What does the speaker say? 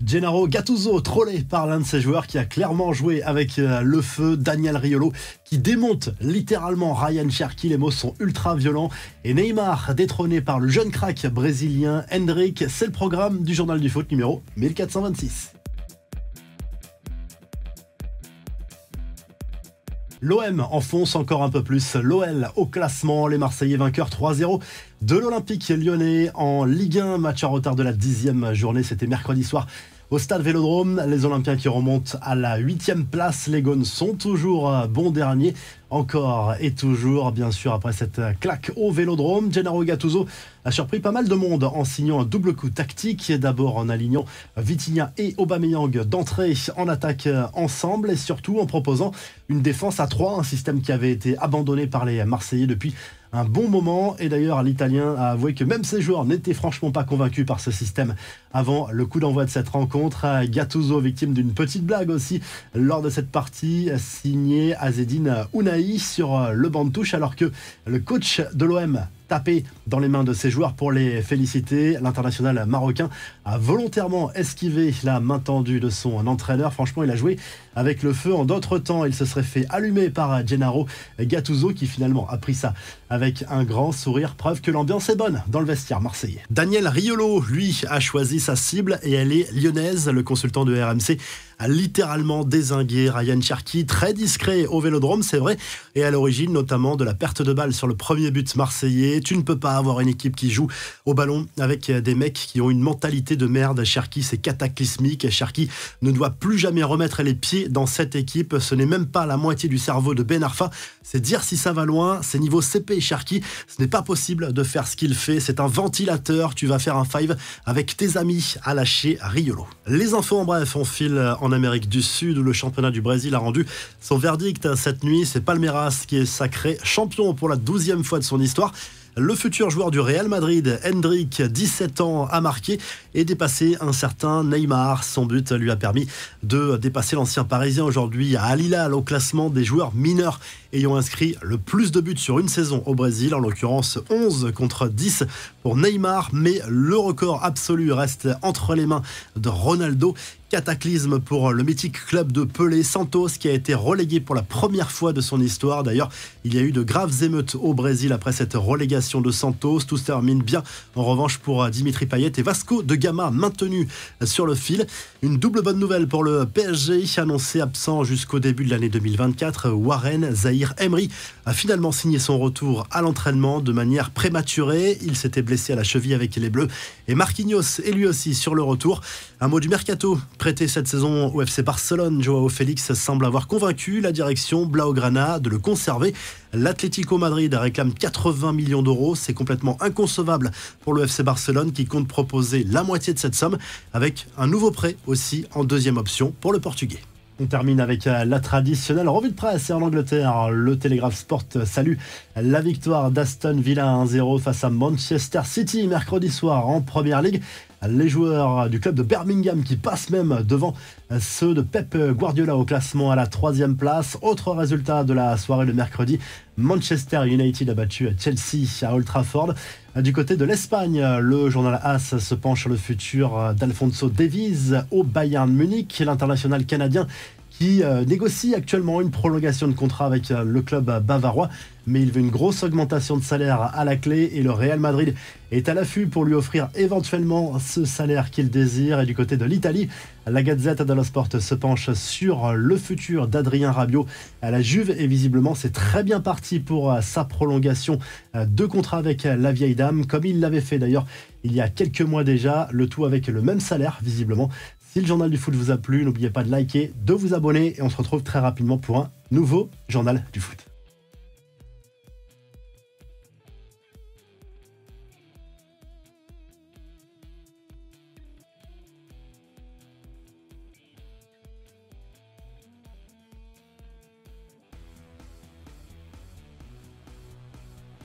Gennaro Gattuso, trollé par l'un de ses joueurs qui a clairement joué avec le feu. Daniel Riolo qui démonte littéralement Ryan Cherki. Les mots sont ultra violents. Et Neymar détrôné par le jeune crack brésilien Endrick. C'est le programme du Journal du Foot numéro 1426. L'OM enfonce encore un peu plus l'OL au classement. Les Marseillais vainqueurs 3-0 de l'Olympique Lyonnais en Ligue 1. Match en retard de la 10e journée. C'était mercredi soir au stade Vélodrome. Les Olympiens qui remontent à la 8e place. Les Gones sont toujours bons derniers. Encore et toujours, bien sûr, après cette claque au Vélodrome. Gennaro Gattuso a surpris pas mal de monde en signant un double coup tactique. D'abord en alignant Vitinha et Aubameyang d'entrée en attaque ensemble et surtout en proposant une défense à 3, un système qui avait été abandonné par les Marseillais depuis un bon moment. Et d'ailleurs, l'Italien a avoué que même ses joueurs n'étaient franchement pas convaincus par ce système avant le coup d'envoi de cette rencontre. Gattuso, victime d'une petite blague aussi lors de cette partie, signé Azzedine Ounahi sur le banc de touche, alors que le coach de l'OM tapé dans les mains de ses joueurs pour les féliciter. L'international marocain a volontairement esquivé la main tendue de son entraîneur. Franchement, il a joué avec le feu. En d'autres temps, il se serait fait allumer par Gennaro Gattuso qui finalement a pris ça avec un grand sourire. Preuve que l'ambiance est bonne dans le vestiaire marseillais. Daniel Riolo, lui, a choisi sa cible et elle est lyonnaise. Le consultant de RMC a littéralement dézingué Ryan Cherki, très discret au Vélodrome, c'est vrai, et à l'origine notamment de la perte de balle sur le premier but marseillais. Tu ne peux pas avoir une équipe qui joue au ballon avec des mecs qui ont une mentalité de merde. Cherki, c'est cataclysmique. Cherki ne doit plus jamais remettre les pieds dans cette équipe. Ce n'est même pas la moitié du cerveau de Ben Arfa. C'est dire si ça va loin. C'est niveau CP Cherki. Ce n'est pas possible de faire ce qu'il fait. C'est un ventilateur. Tu vas faire un five avec tes amis, à lâcher Riolo. Les infos en bref, on file en Amérique du Sud où le championnat du Brésil a rendu son verdict cette nuit. C'est Palmeiras qui est sacré champion pour la 12e fois de son histoire. Le futur joueur du Real Madrid, Endrick, 17 ans, a marqué et dépassé un certain Neymar. Son but lui a permis de dépasser l'ancien Parisien aujourd'hui à Al Hilal au classement des joueurs mineurs ayant inscrit le plus de buts sur une saison au Brésil, en l'occurrence 11 contre 10 pour Neymar, mais le record absolu reste entre les mains de Ronaldo. Cataclysme pour le mythique club de Pelé, Santos, qui a été relégué pour la première fois de son histoire. D'ailleurs, il y a eu de graves émeutes au Brésil après cette relégation de Santos. Tout se termine bien, en revanche, pour Dimitri Payet et Vasco de Gama, maintenu sur le fil. Une double bonne nouvelle pour le PSG, annoncé absent jusqu'au début de l'année 2024. Warren Zahir Emery a finalement signé son retour à l'entraînement de manière prématurée. Il s'était blessé à la cheville avec les Bleus. Et Marquinhos est lui aussi sur le retour. Un mot du mercato. Prêté cette saison au FC Barcelone, Joao Félix semble avoir convaincu la direction Blaugrana de le conserver. L'Atlético Madrid réclame 80 millions d'euros. C'est complètement inconcevable pour le FC Barcelone qui compte proposer la moitié de cette somme avec un nouveau prêt aussi en deuxième option pour le Portugais. On termine avec la traditionnelle revue de presse et en Angleterre. Le Telegraph Sport salue la victoire d'Aston Villa 1-0 face à Manchester City mercredi soir en Première Ligue. Les joueurs du club de Birmingham qui passent même devant ceux de Pep Guardiola au classement à la 3e place. Autre résultat de la soirée le mercredi, Manchester United a battu Chelsea à Old Trafford. Du côté de l'Espagne, le journal AS se penche sur le futur d'Alphonso Davies au Bayern Munich. L'international canadien qui négocie actuellement une prolongation de contrat avec le club bavarois, mais il veut une grosse augmentation de salaire à la clé et le Real Madrid est à l'affût pour lui offrir éventuellement ce salaire qu'il désire. Et du côté de l'Italie, la Gazette dello Sport se penche sur le futur d'Adrien Rabiot à la Juve et visiblement c'est très bien parti pour sa prolongation de contrat avec la vieille dame, comme il l'avait fait d'ailleurs il y a quelques mois déjà, le tout avec le même salaire visiblement. Si le journal du foot vous a plu, n'oubliez pas de liker, de vous abonner et on se retrouve très rapidement pour un nouveau journal du foot.